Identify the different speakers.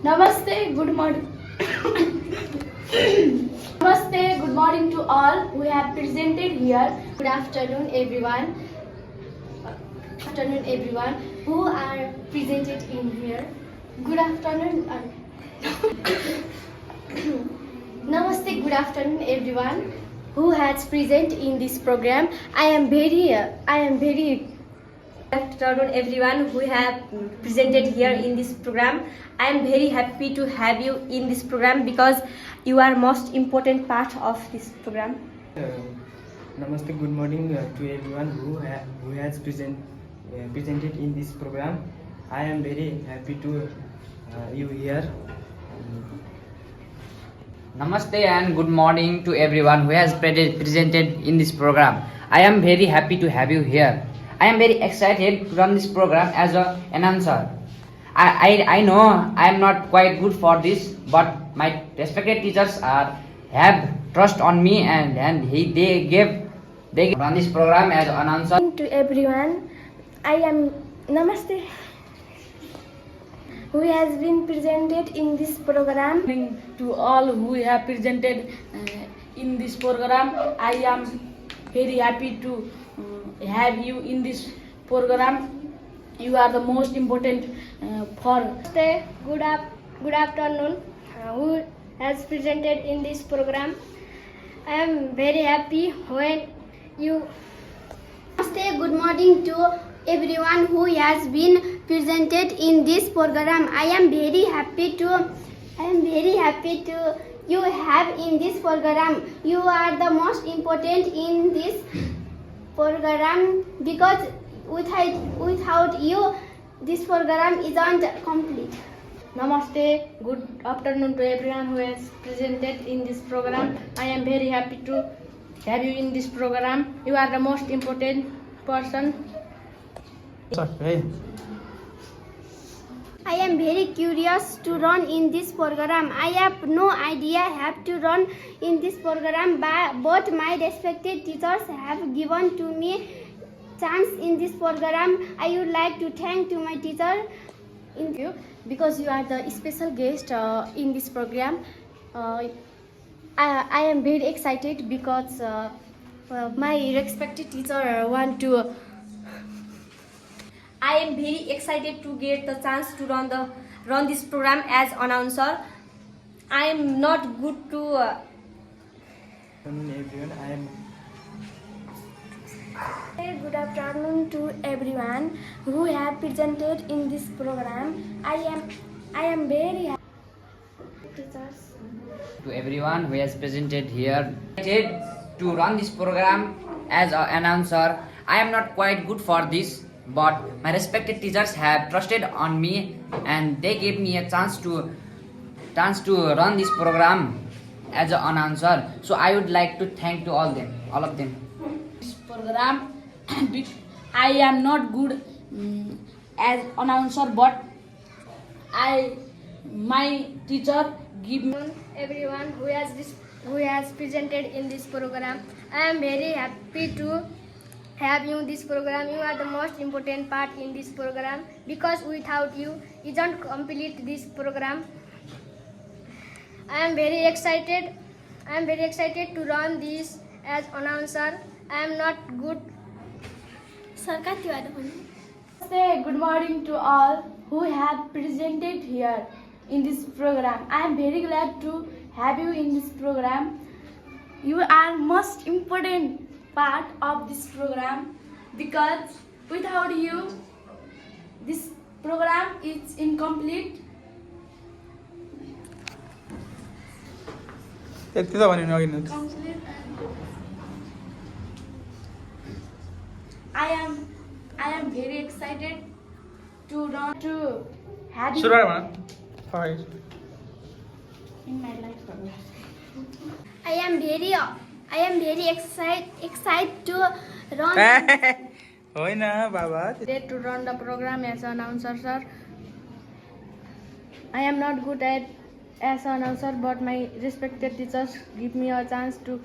Speaker 1: Namaste, good morning. Namaste, good morning to all who have presented here. Good afternoon, everyone. Good afternoon, everyone who are presented in here. Good afternoon. Namaste, good afternoon, everyone who has present in this program. I am very Good afternoon, everyone who have presented here in this program. I am very happy to have you in this program because you are most important part of this program.
Speaker 2: Namaste, good morning to everyone who has presented in this program. I am very happy to you here.
Speaker 3: Namaste and good morning to everyone who has presented in this program. I am very happy to have you here. I am very excited to run this program as an announcer. I know I am not quite good for this, but my respected teachers have trust on me and they run this program as an announcer.
Speaker 1: To everyone, I am Namaste. Who has been presented in this program?
Speaker 4: To all who have presented in this program, I am very happy to have you in this program. You are the most important for.
Speaker 1: Namaste, good afternoon. Who has presented in this program? I am very happy when you. Namaste, good morning to everyone who has been presented in this program. I am very happy to you have in this program. You are the most important in this program because without you this program isn't complete. Namaste, good afternoon to everyone who has presented in this program. I am very happy to have you in this program. You are the most important person. I am very curious to run in this program. I have no idea how to run in this program, but my respected teachers have given to me chance in this program. I would like to thank to my teacher in you because you are the special guest in this program. I am very excited because my respected teacher want to. I am very excited to get the chance to run this program as announcer. I am not good to.
Speaker 2: Everyone, I am.
Speaker 1: Good afternoon to everyone who have presented in this program. I am very happy. Teachers.
Speaker 3: To everyone who has presented here, to run this program as an announcer. I am not quite good for this, but my respected teachers have trusted on me and they gave me a chance to run this program as an announcer. So I would like to thank to all of them.
Speaker 4: This program, I am not good as announcer, but my teacher give me.
Speaker 1: Everyone who has presented in this program. I am very happy to have you in this program. You are the most important part in this program because without you isn't complete this program. I am very excited to run this as announcer. I am not good. Namaste, good morning to all who have presented here in this program. I am very glad to have you in this program. You are most important part of this program because without you this program is incomplete. I am very excited to run to have you in my life program. I am very excited to run to run the program as an announcer, sir. I am not good at as an announcer, but my respected teachers give me a chance to